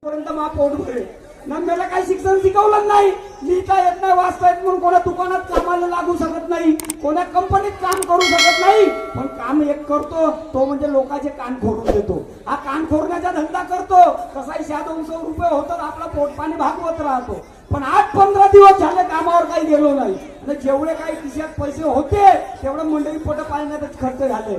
पर्यंत मा पोट भरे ना मला काही शिक्षण शिकवलं नाही, लिहिता येत नाही, वाचता येत म्हणून कोणा दुकानात कामाला लागू शकत नाही, कोणा कंपनीत काम करू शकत नाही. पण काम एक करतो तो म्हणजे लोकांचे कान खोडून देतो. हा कान खोडण्याचा धंदा करतो. कसाही 100-200 रुपये होतात, आपला पोटपाणी भागवत राहतो. पण 8-15 दिवस झाले कामावर काही गेलो नाही. जेवढे काही खिशात पैसे होते तेवढं मंडळी पोट पाळण्यातच खर्च झाले.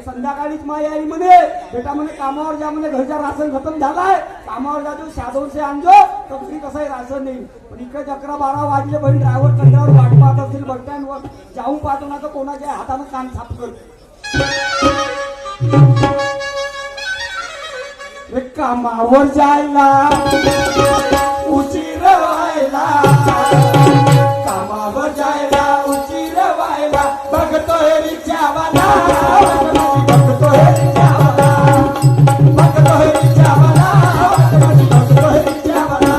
संध्याकाळीच माई आई म्हणे, बेटा म्हणे कामावर जा म्हणे, घरच्या राशन खतम झालाय, कामावर जा, 100-200 आणजो तर घरी कसंही राशन नाही. पण इकडे 11-12 वाजले, बहीण ड्रायव्हर कंत्रावर वाट पाहत असतील बस स्टँडवर, जाऊन पाहतो ना तर कोणाच्या हातानं कान साफ करतो. कामावर जायला उशीर व्हायला, कामावर जायला उशीर व्हायला, बघतोय रिक्षावाला, बघतोय रिक्षावाला, बघतोय रिक्षावाला, बघतोय रिक्षावाला.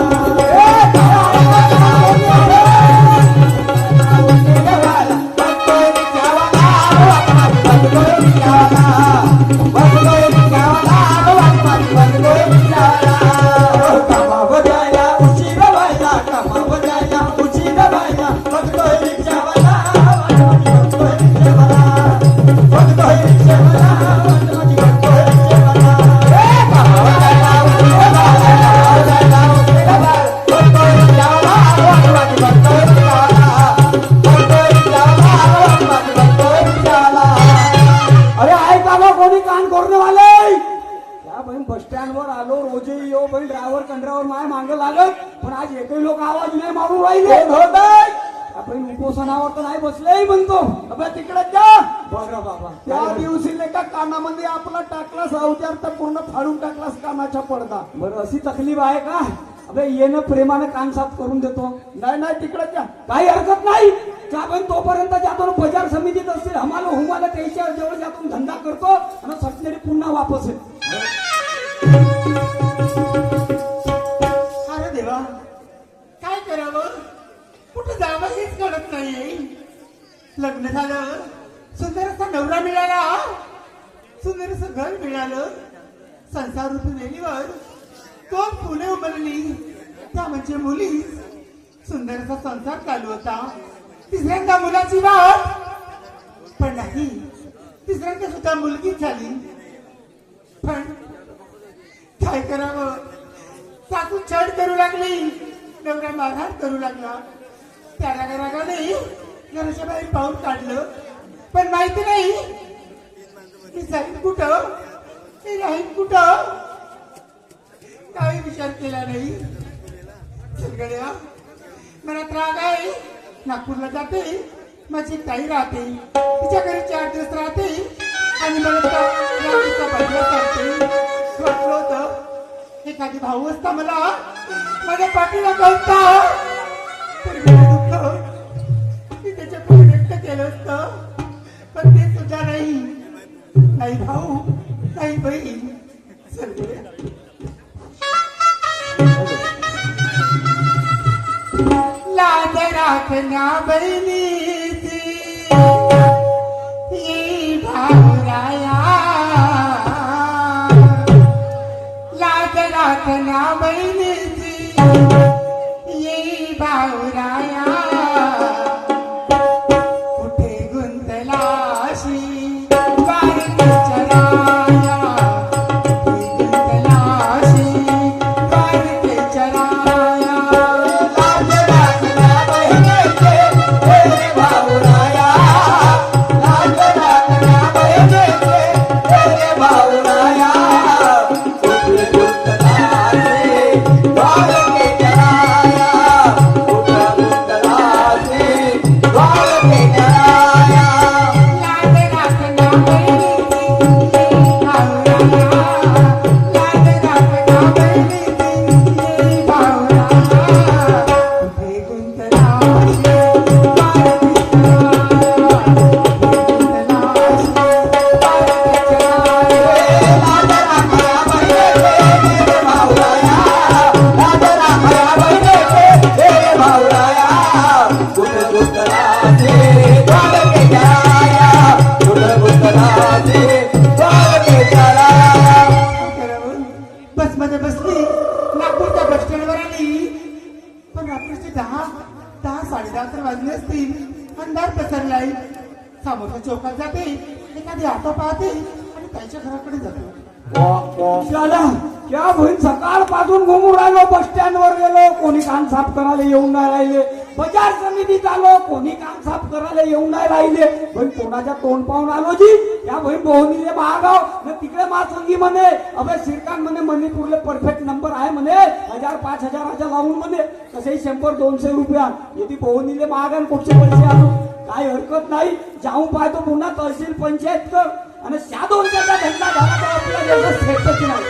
बस स्टँडवर आलो, रोजही येऊ, पण ड्रायव्हर कंत्रावर माय मागं लागत, पण आज एकही लोक आवाज नाही मारून राहिले. आपण उपोषणावर तर नाही बसले म्हणतो, अबे तिकडे जा. बरं बाबा, त्या दिवशी एका कानामध्ये आपला टाकलास अवचार तर पूर्ण फाडून टाकलास कानाच्या पडदा. बरं अशी तकलीफ आहे का? अबे येणं प्रेमानं कान साफ करून देतो. नाही नाही तिकडे जा, काही हरकत नाही. आपण तोपर्यंत जातो, बाजार समितीत असतील हमालो हुमाला त्याच्या जवळ जातो, धंदा करतो आणि सटनेरी पुन्हा वापस येतो. अरे देवा, काय करावं, कुठं जावं हेच कळत नाही. लग्न झालं, सुंदर असा नवरा मिळाला, सुंदर असं घर मिळालं, संसार रूपी वेलीवर 2 फुले उमलली, त्या म्हणजे मुली. सुंदर असा संसार चालू होता. तिसऱ्यांदा मुलाची वाट, पण नाही, तिसऱ्यांदा सुद्धा मुलगीच झाली. पण काय करावं, सासू छळ करू लागली, नवरा मारहाण करू लागला. त्या रागाने घराच्या बाहेर पाऊल काढलं, पण माहिती नाही मी जाईन कुठं, मी राहीन कुठं, काही विचार केला नाही. सगळ्या मनात राग आहे. नागपूरला जाते, माझी ताई राहते, तिच्या घरी 4 दिवस राहते आणि मला बदला करते. वाटलं होतं एखादी भाऊ असता मला माझ्या पाठीला कळता, तर दुःख मी त्याच्या पुढे व्यक्त केलं असतं, पण ते सुद्धा नाही. नाही भाऊ, नाही बहीण, लाज राखण्या बहिणीची ये भाऊराया, लाज राखण्या बहिणीची ये भाऊराया, कुठे गुंतलाशी वारकेच्या राया, कुठे गुंतलाशी वारकेच्या राया. लाज राखण्या बहिणीची ये भाऊराया, लाज राखण्या बहिणीची ये भाऊराया, कुठे गुंतलाशी वारकेच्या राया, कुठे गुंतलाशी असतील. अंधार पसरलाय. समोरच्या चौकात जाते, एखादी ऑटो पाहते आणि त्यांच्या घराकडे जाते. शाला क्या बहीण सकाळपासून घुमून राहिलो, बस स्टँड वर गेलो, कोणी काम साफ करायला येऊन नाही राहिले. बाजार समितीत आलो, कोणी काम साफ करायला येऊन नाही राहिले. बहीण कोणाच्या तोंड पाहून आलो जी, या बहीण बोहनीले महागाव न तिकडे मासंगी म्हणे, अबे श्रीकांत म्हणे मणिपूरले परफेक्ट नंबर आहे म्हणे, 1000 5000 लावून म्हणे, तसेही 100-200 रुपया. यदि बोहनीले महागान कुठचे पैसे आलो काय हरकत नाही, जाऊन पाहतो पुन्हा तहसील पंचायत कर आणि 200चा धंदा झाला तर आपल्या देशात भेटत नाही.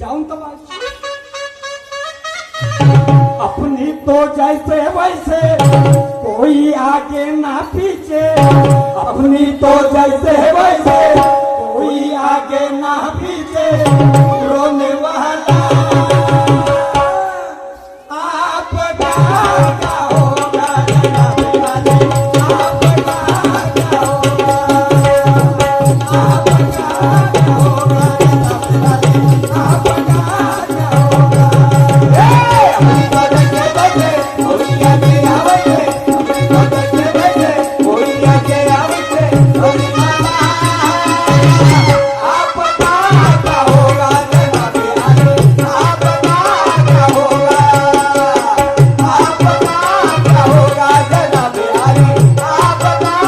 जाऊन तर पाहतो. अपनी तो जैसे वैसे कोई आगे ना पीछे, अपनी तो जैसे वैसे कोई आगे ना पीछे, रोने वाला आपका क्या होगा जनाब वाले, आपका क्या होगा, आपका क्या होगा जनाब वाले, आपका क्या होगा. अपनी तो जैसे वैसे कोई आगे आवते, अपनी तो जैसे वैसे कोई आगे आवते, रोने वाला आपका क्या होगा जनाब वाले, आपका क्या होगा, आपका क्या होगा जनाब वाले, आपका क्या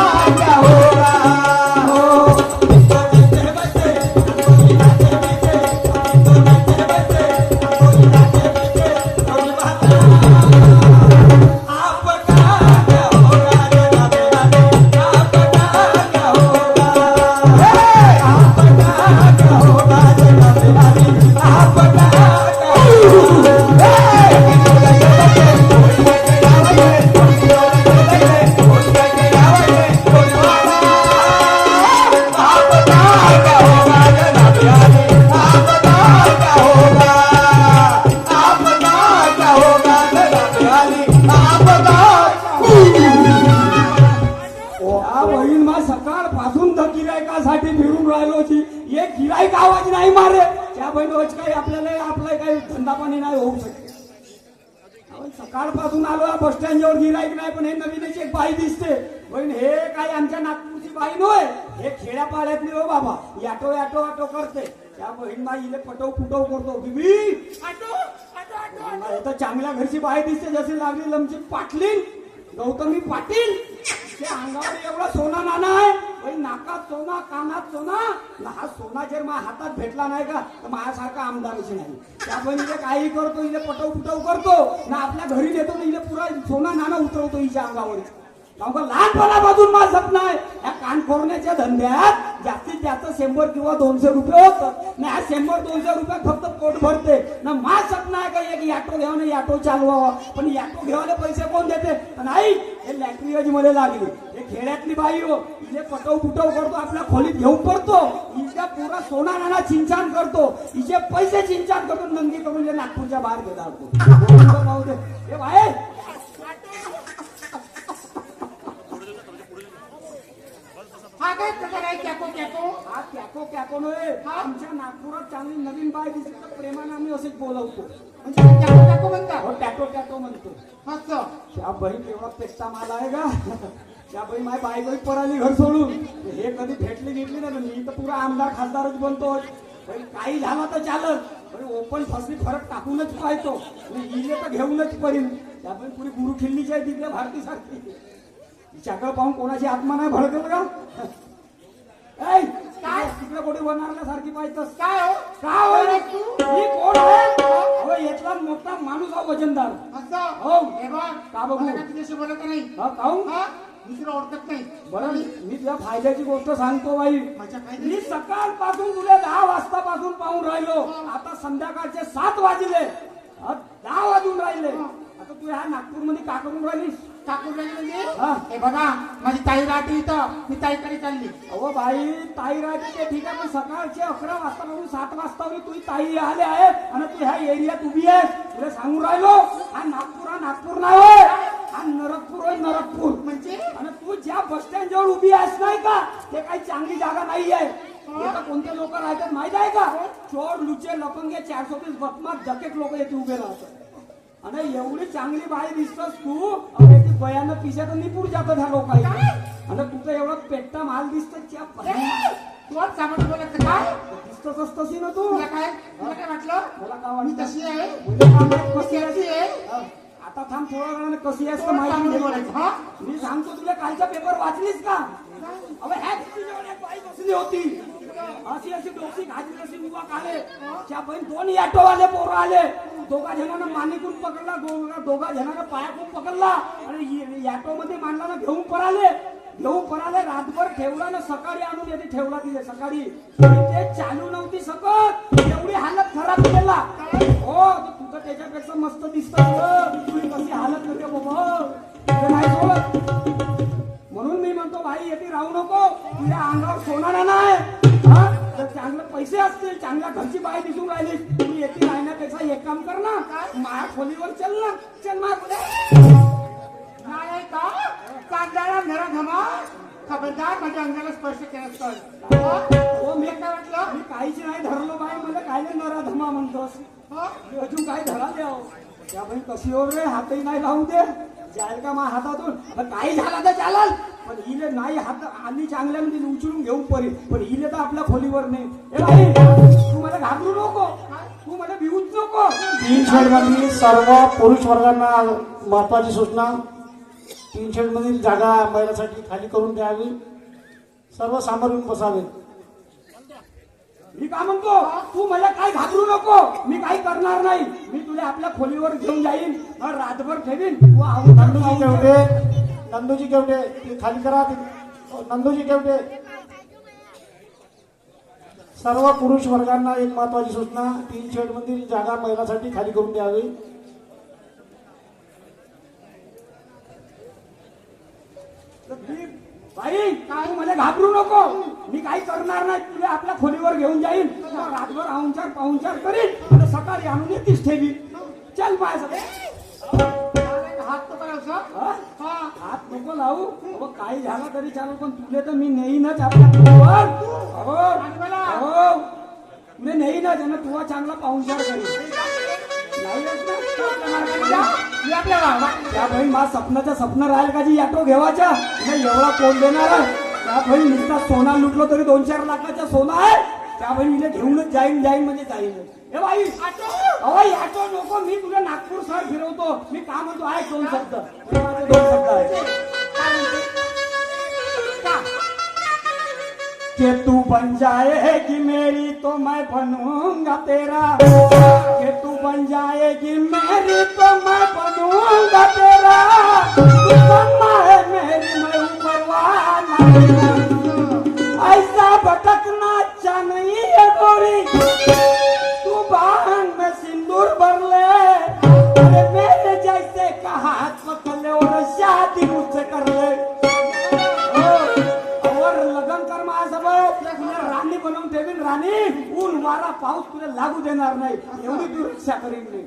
होगा. हो तो जैसे वैसे कोई आगे वैसे, तो जैसे वैसे कोई आगे वैसे, रोने वाला आपका क्या होगा जनाब वाले, आपका क्या होगा, आपका क्या होगा जनाब वाले, आपका क्या बहीण मा सकाळपासून तर गिरायकासाठी फिरून राहिलो जी, एक गिरायक आवाज नाही मारे. त्या बहीण रोज काही आपला काही धंदा पाणी नाही होऊ शकत. आपण सकाळपासून आलो, बस स्टँडवर गिरायक नाही, पण हे नवीनच एक बाई दिसते. बहीण हे काय आमच्या नागपूरची बाई नव्हे, हे खेड्यापाड्यातली हो बाबा, याटो याटो ऑटो करते. त्या बहीण मा इले पटव फुटव करतो. बिबी ऑटो ऑटो ऑटो हे तर चांगल्या घरची बाई दिसते, जशी लागली लमची पाटलीन गौतमी पाटील. त्या अंगावर एवढा सोना नाना आहे, बाई नाकात सोना, कानात सोना. हा सोना जर माझ्या हातात भेटला नाही का तर माझ्यासारखा आमदारच नाही. त्या बहिणीले काही करतो, इले पटव फुटव करतो ना, आपल्या घरी नेतो, इले पुरा सोना नाना उतरवतो हिच्या अंगावर. लहानपणापासून माझं स्वप्न आहे या कानखोरण्याच्या धंद्यात जास्तीत जास्त 100 किंवा 200 रुपये होतं ना. 100-200 रुपये फक्त पोट भरते ना. माझं स्वप्न आहे का एक ऑटो घ्यावं ना, ऑटो चालवावा. पण ऑटो घ्यायला पैसे कोण देते. नाही, हे लॅटरी मध्ये लागली. हे खेड्यातली बाई हो, इथे पटव फुटव करतो, आपल्या खोलीत घेऊन पडतो, हिच्या पुरा सोना नाना चिंचान करतो, हिचे पैसे चिंचान करतो, नंगी करून नागपूरच्या बाहेर घेतात. हे बाई हा काय प्रकार आहे कॅको कॅको. हा कॅको कॅको नव्हे, आमच्या नागपुरात चांगली नवीन बाय दिसली तर प्रेमाने आम्ही असेच बोलवतो. म्हणजे कॅको कॅको म्हणता. हो टॅटो टॅटो म्हणतो. असं त्या बहीण एवढा पेट्टा माल आहे का. त्या बहीण माझी बायकोही पराली घर सोडून. हे कधी भेटली घेतली ना, मी तर पुरा आमदार खासदारच बनतो. काही झालं तर चालत, ओपन फसली फरक टाकूनच पाहतो. इले तर घेऊनच पडेल. त्या बहीण पुरी गुरु खिल्लीची आहे तिथल्या भारती सारखी. तिच्याकडे पाहून कोणाची आत्मा नाही भडकल का. काय तिकडे कोणी बनवण्यासारखी पाहिजे. काय हो काय होय तू, मी कोण आहे. हो यातला मोठा माणूस हा वजनदार. असं हो हे बघ का बघू मला काय तुझ्याशी बोलत नाही. हा काहून हा दुसरं ओळखत नाही. बरं मी तुला फायद्याची गोष्ट सांगतो बाई. माझ्या काय मी सकाळपासून तुला 10 वाजतापासून पाहून राहिलो. आता संध्याकाळचे 7 वाजले, 10 वाजून राहिले. आता तू ह्या नागपूरमध्ये का करून राहिलीस. ठाकूर म्हणजे हा. हे बघा माझी ताई राहते इथं, मी ताईकडे चालली. अहो बाई ताई राहते ते ठीक आहे, पण सकाळचे 11 वाजतापासून 7 वाजता तुझी ताई आले आहे आणि तू ह्या एरियात उभी आहे. तुला सांगून राहिलो हा नागपूर नाही होय, हा नरकपूर होय नरकपूर. म्हणजे आणि तू ज्या बस स्टँड जवळ उभी आहेस नाही का, ते काही चांगली जागा नाही आहे. कोणते लोक राहतात माहित आहे का. चोर लुचे लपंगे 420 बदमाश जकेट लोक येथे उभे राहतात. आणि एवढी चांगली बाई दिसतोस तू अरे ती बयानं पिशात निपूर जात ह्या लोकांनी आणि तुझा एवढा पेट्टा माल दिसतो तुला सामान बोलत काय दिसतोच तशी ना तू तुला काय वाटलं मला काय मी वाटतं तशी आहे म्हणजे काय माहित कशी कशी आहे आहे आता थांब थोड्या वेळाने कशी आहेस तर चांगलं माहिती बोलायचं, घे. हा? मी सांगतो तुला कालचा पेपर वाचलीस का अबे ह्या तुझ्यावर एक बाई बसली होती अशी अशी डोकी घातली अशी उभा काढे त्या बहीण दोन ऑटोवाले पोरं आले दोघा जणांना मानेकून पकडला दोघा जणांना पायाकून पकडला आणि ऑटो मध्ये मांडला ना घेऊन पराले रातभर ठेवला ना सकाळी आणून येते ठेवला तिथे सकाळी तरी ते चालू नव्हती सकत एवढी हालत खराब केला हो तुझं त्याच्यापेक्षा मस्त दिसत तुझी कशी हालत करते बाबा तुझं नाही सोडत म्हणून मी म्हणतो भाई येथे राहू नको तुझ्या अंगावर सोनारा नाही हा? जर चांगले पैसे असतील चांगल्या घरची बाई दिसून राहिली तुम्ही येथे राहण्यापेक्षा एक काम कर ना माझ्या खोलीवर चल ना चल नाही का कांदाळा नरा घमा खबरदार माझ्या अंगाला स्पर्श केलास तर हो मी काय वाटलं मी काहीच नाही धरलो बाई मला काय नाही नरा धमा म्हणतोस अजून काय धरा द्याव त्या बाई कशी ओर रे हातही नाही लावू दे जाईल का मा हातातून आता काही झाला तर चालाल पण हिले नाही हात आली चांगल्या म्हणजे उचलून घेऊन परी पण हिले तर आपल्या खोलीवर नाही ए बाई तू मला घाबरू नको तू मला भिवूच नको तीन शेडमधील सर्व पुरुष वर्गांना महत्वाची सूचना तीन शेडमधील जागा महिलांसाठी खाली करून द्यावी सर्व सामोरून बसावे मी काय म्हणतो तू मला काय घाबरू नको मी काही करणार नाही मी तुला आपल्या खोलीवर घेऊन जाईन रातभर ठेवीन तू नंदूजी केवटे ते खाली करा नंदूजी केवटे सर्व पुरुष वर्गांना एक महत्वाची सूचना तीन शेडमधील जागा महिलांसाठी खाली करून द्यावी बाई काय मला घाबरू नको मी काही करणार नाही तुला आपल्या खोलीवर घेऊन जाईन रातभर पाहुणचार करीन आणि सकाळी आणून येतीस ठेवी चल माझ्यासाठी हात तो करायचं हात नको लावू अहो काही झालं तरी चालू पण तुले तर मी नेईनच आपल्या खोलीवर तुले नेईनच आणि तुला चांगला पाहुणचार करीन त्या बहीण माझं स्वप्नाचं स्वप्न राहील का जी ऑटो घेवायच्या एवढा कोण देणार आहे त्या बहीण नुसता सोना लुटलो तरी 2-4 लाखाचा सोना आहे त्या बहिणीला घेऊनच जाईन म्हणजे जाईन हे बाई ऑटो नको मी तुला नागपूर शहर फिरवतो मी का म्हणतो आहे 2 शब्द हे माझे 2 शब्द आहेत कि तू बन जाएगी मेरी तो मैं बनूंगा तेरा कि तू बन जाएगी मेरी तो मैं बनूंगा तेरा तू बनना है मेरी मैं ऊपर वाला ऐसा भटकना अच्छा नहीं है गोरी तू बाहन में सिंदूर भर ले अरे मेरे जैसे का हाथ पकड़ ले और शादी मुझसे कर ले राणी बनवून ठेवीन राणी ऊन वारा पाऊस तुला लागू देणार नाही एवढी तू रक्षा करीन मी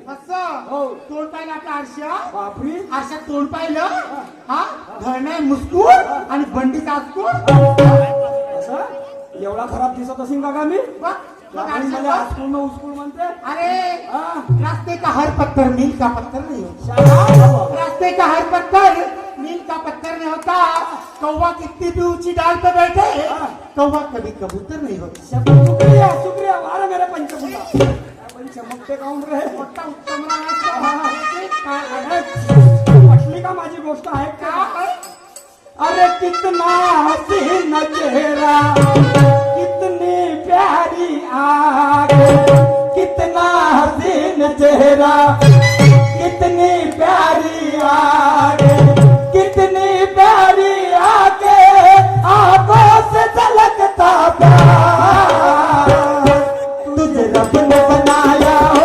हो तोंड पाहिलं आपल्या आरशा बापरी आरशात तोंड पाहिलं हा धरणे मुस्कूर आणि बंडी कासकूर असं एवढा खराब दिसत असेल का मी मला आजपूर्ण उस्कूर म्हणते अरे रास्ते का हर पत्थर मील का पत्थर नहीं होता शाबाश. रास्ते का हर पत्थर मील का पत्थर नहीं होता कौवा कितनी भी ऊंची डाल पे बैठे कौवा कभी कबूतर नहीं होता शुक्रिया वारा मेरे पंचमुखा चमकते काऊन रे मोठा उत्तम पटली का माझी गोष्ट आहे का अरे कितना हसीन चेहरा कितनी प्यारी आँख कितना हसीन चेहरा कितनी प्यारी आँख कितनी प्यारी आँखें आँखों से झलकता प्यार तुझे रब ने बनाया हो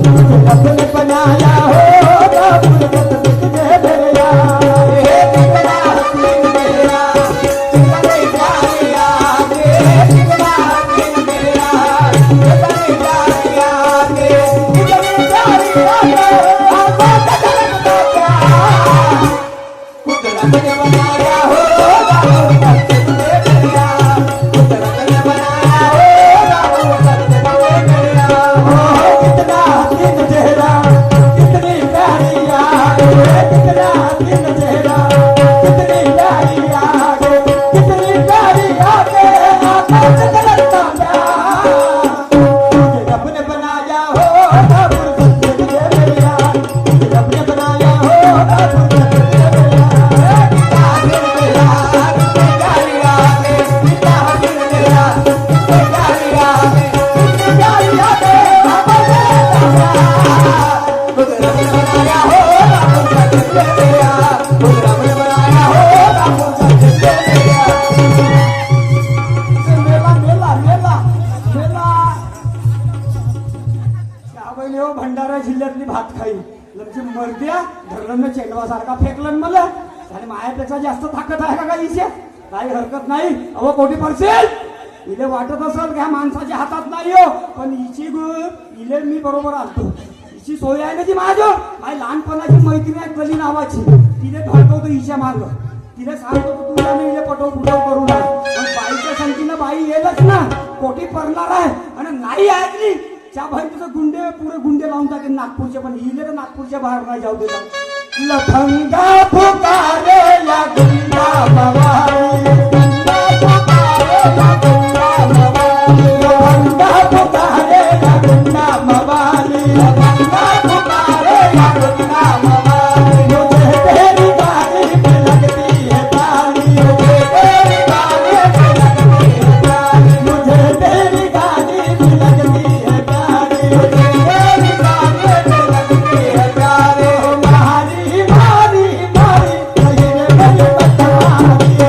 तुझे रब ने बनाया हो Yeah. आपण येऊ भंडारा जिल्ह्यातली भात खाई म्हणजे मर्द्या धरलं चेंडवासारखा फेकलं मला आणि मायापेक्षा जास्त ताकद आहे का काही काही हरकत नाही. अहो कोटी पडसेल इले वाटत असेल ह्या माणसाच्या हातात नाही हो पण इले मी बरोबर आणतो. हिची सोय आहे ना ती माझ्या माझी लहानपणाची मैत्रीण आहे कली नावाची तिने धडकवतो हिच्या मार्ग तिला सांगतो की तुला मी इले पटव फुटव करू नये पण बाईच्या संगतीनं बाई येलच ना कोटी पडणार आहे आणि नाही ऐकली त्या बाई तुझं गुंडे पुरे गुंडे लावून टाकेल नागपूरचे पण हिले तर नागपूरच्या बाहेर नाही जाऊ देता. लफंगा फुकारे या गुंडा मवाली लफंगा फुकारे या गुंडा मवाली लफंगा फुकारे या गुंडा मवाली मुझे तेरी गाली पे लगती है ताली मुझे तेरी गाली पे लगती है ताली मुझे तेरी गाली पे लगती है ताली मुझे तेरी गाली पे लगती है ताली मारी मारी मारी कहीं मेरी बदमाशी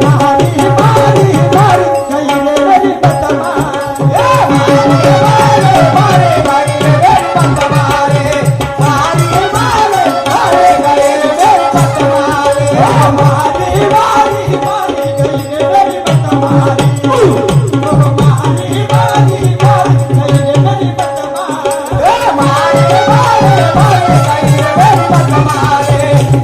मारी मारी मारी कहीं मेरी बदमाशी मारे मारे मारे मेरी बदमाशी मारी मारे मारे गए मेरी बदमाशी मारी मारी मारी गई मेरी बदमाशी मारी मारी मारी गई मेरी बदमाशी मारे मारे मारे गई मेरी बदमाशी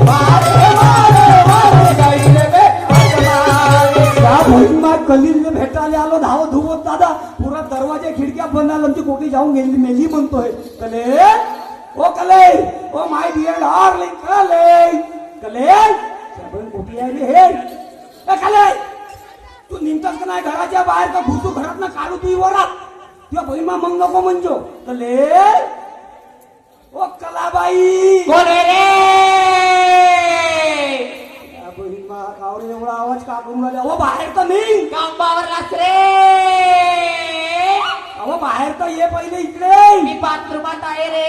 मारे मारे मारे गई मेरी बदमाशी. त्या महिमा कलीलने भेटायला आलो धावत धुवत दादा पुरा दरवाजे खिडक्या बंद आलं आमची कोटी जाऊन गेली मेली म्हणतोय कले ओ कले ओ माय डिअर डार्लिंग कले कले आपण कोटी आहे रे हे ए कले तू निघतस का नाही घराच्या बाहेर का घुसू घरात ना काढू तू वरात तुझ्या बहिमा मग नको म्हणजो कले ओ कलाबाई कोण आहे रे? या बहिमा कावरे एवढा आवाज का करून राहिला ओ बाहेर तर नाही कांबावर लाच रे. अहो बाहेर तर ये पहिले इकडे मी बाथरूमात आहे रे.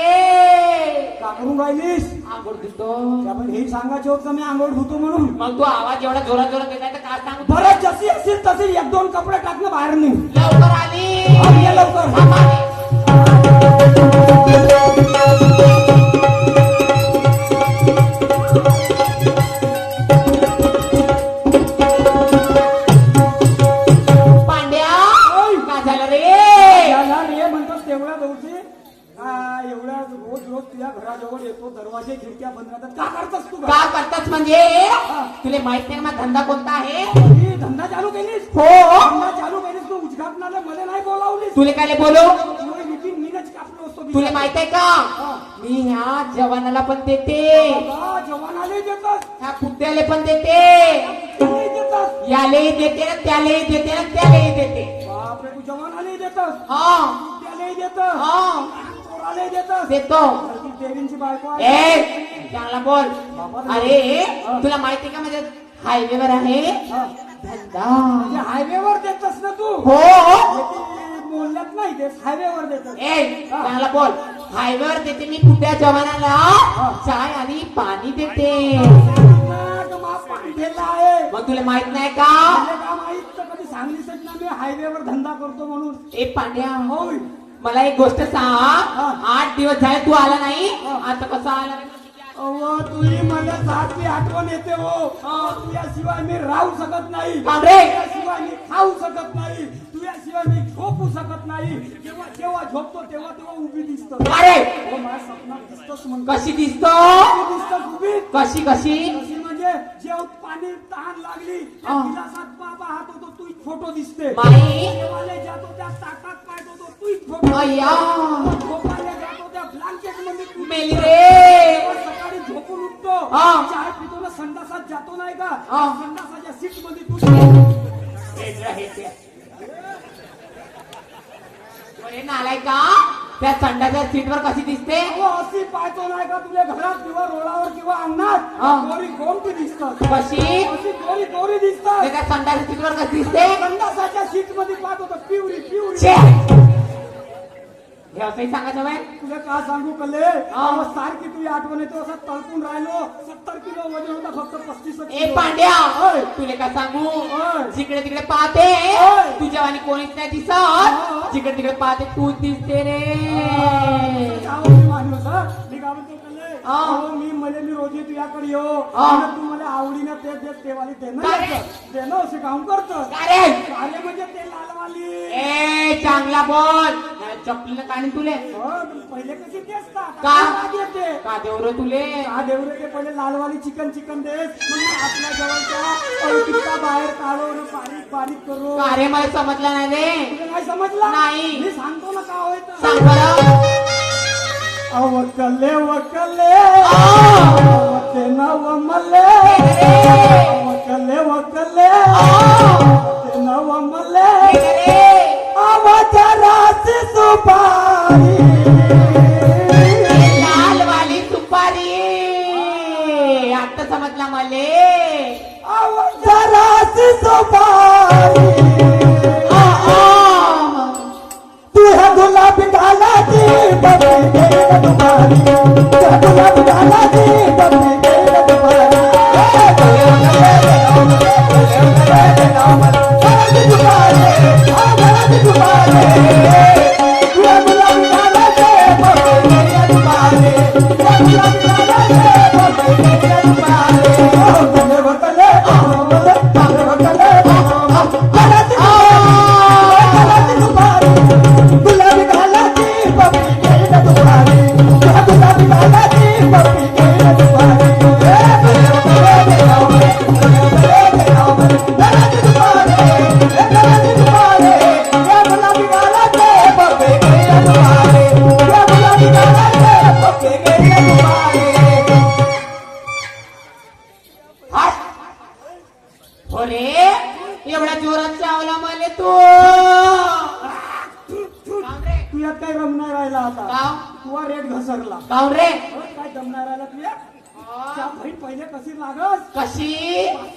का करून राहिलीस आंघोळ धुतो. आपण हे सांगायचे होत का मी आंघोळ धुतो म्हणून मग तू आवाज एवढा जोरात जोरात देताय तर काय सांगू? बरं जशी असेल तसे एक दोन कपडे टाकणं बाहेर नाही लवकर आली. अब ये लवकर. थांब आली. पांड्या ओय. काय झालं रे? याला रे म्हणतोस तेवढ्या दिवशी एवढ्या रोज रोज तुझ्या घराजवळ येतो दरवाजे खिडक्या बंद राहतात का करतोस तू का करताच म्हणजे तुला माहित नाही माझा धंदा कोणता आहे? ही धंदा चालू केलीस हो. धंदा चालू केलीस तू उद्घाटनाला मला नाही बोलावलीस तुला काय बोलू? तुला नितीन मीनच कापलो असतो तुला माहित आहे का मी ह्या जवानाला पण देते बाबा, जवानालाही देतात ह्या कुत्र्याला पण देते त्यालाही देतात यालाही देते ना त्यालाही देते ना त्यालाही देते. बापरे तू जवानालाही देतात हा त्यालाही देतात हा पोरालाही देतात देतो. ती देवींची बायको आहे ए चांगला बोल. अरे तुला माहिती का म्हणजे हायवेवर आहे हा. धंदा. म्हणजे हायवेवर देतस ना तू हो बोलल्यात नाही देत हायवेवर देतात ए चांगला बोल. हायवेवर देते मी कुठल्या जवानाला चाय आणि पाणी देते. आहे मग तुला माहित नाही का? म्हणजे का माहित तर कधी सांगलीच ना मी हायवेवर धंदा करतो म्हणून ए पांड्या होय मला एक गोष्ट सांग. 8 दिवस झाले तू आला नाही आता कसा आला नाही? अहो तुझी मला सारखी आठवण येते हो तुझ्याशिवाय मी राहू शकत नाही बापरे. तुझ्याशिवाय मी खाऊ शकत नाही तुझ्याशिवाय मी झोपू शकत नाही जेव्हा जेव्हा झोपतो तेव्हा तेव्हा उभी दिसत अरे हो माझ्या स्वप्नात दिसतोस म्हणतो कशी दिसतो? दिसत उभी कशी कशी? कशी म्हणजे जेव्हा पाणी तहान लागली हा. गिलासात बाबा हात होतो तू फोटो दिसते बाई जेवायला जातो त्या ताटात पाय होतो तू फोटो अय्या झोपायला जातो त्या ब्लँकेट मध्ये तू मेली रे. सकाळी झोपून उठतो हा. चाय पितो ना संडासात जातो नाही का हा. संडासाच्या सीट मध्ये तू अरे नालाय का त्या संडाच्या सीटवर कशी दिसते? अहो, अशी पाहतो नाही का तुझ्या घरात किंवा रोडावर किंवा अंगणात हा. गोरी गोमटी दिसतात कशी? अशी गोरी गोरी दिसतात ते त्या संडाच्या सीटवर कशी दिसते? संडासाच्या सीट मध्ये पाहत होतो पिवरी पिवरी छे. हे असंही सांगायचं बाय तुला का सांगू कले अहो, सारखी तुझी आठवण येतो असं तळपून राहिलो 70 किलो वजन होता फक्त 35 ए किलो. पांड्या ओय. तुले का सांगू ओय. जिकडे तिकडे पाहते ओय. तुझ्या वाणी कोणीच नाही हा. दिसत जिकडे तिकडे पाहते तूच दिसते रे अहो, मी माणूस हं. मी काय म्हणतो कले हा. अहो, मी रोजी तुझ्याकडे येऊ हा. आणि तू मला आवडीनं ते देत तेवाली काय रे? देणं असे काम करतो काय रे आले म्हणजे ते लालवाली ए चांगला बोल चपलीनं काढीन तुले हो, पहिले कशी तेच का? येते का देऊ रे तुले का देवरे ते पहिले लालवाली चिकन देस मग मी आपल्या जवळच्या पलटीचा बाहेर काढून बारीक बारीक करू का रे मला समजलं नाही रे तुला नाही समजला नाही. मी सांगतो ना का होय तर. सांग बरं वकले वकले आ. वके नव मले वकले वकले वके नव मले आवाजाराची सुपारी लाल वाली सुपारी आता समजला मले आवाजाराची सुपारी तुझ्या गुलाबी गालाची बबली गेल दुपारी तुझ्या गुलाबी गालाची बबली गेल दुपारी गुलाबी घालाची बबली गेल दुपारी गुलाबी घालाची बबली गेल दुपारी अरे एवढ्या जोरात चावला मला तू काऊन रे तू यात काय रम नाही राहिला आता काऊन? तुझा रेट घसरला काऊन रे काय दम नाही राहिला तुझ्या त्या बहीण पहिले कशी लागस कशी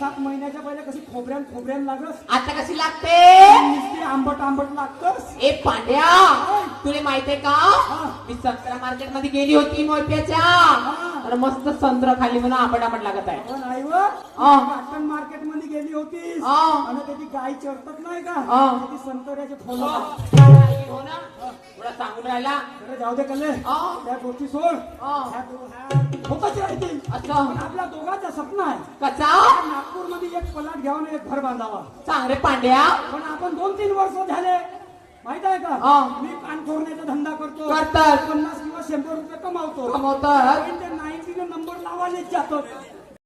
7 महिन्याच्या पहिले कशी खोबऱ्यान लागस आता कशी लागते नुसती आंबट लागतस ए पांड्या तुला माहितीये का मी संत्रा मार्केट मध्ये गेली होती मोरप्याच्या तर मस्त संत्र खाली म्हणून आंबट लागत आहे पण आई कॉटन मार्केट मध्ये गेली होतीस हा. आणि त्याची गाय चरतच नाही का हा. त्याची संत्र्याचे फळ हो ना थोडा सांगून राहिला जाऊ दे कल्ले हा. त्या गोष्टी सोड हा. ह्या होतच राहतील असं पण आपल्या दोघांचं स्वप्न आहे कसा नागपूर मध्ये एक पलाट घ्यावं आणि एक घर बांधावा सांग रे पांड्या पण आपण 2-3 वर्ष झाले माहित आहे का हा. मी कान फोडण्याचा धंदा करतो करतात. 50 किंवा 100 रुपये कमावतो कमवतात पण ते 90 नंबर लावायलाच जातो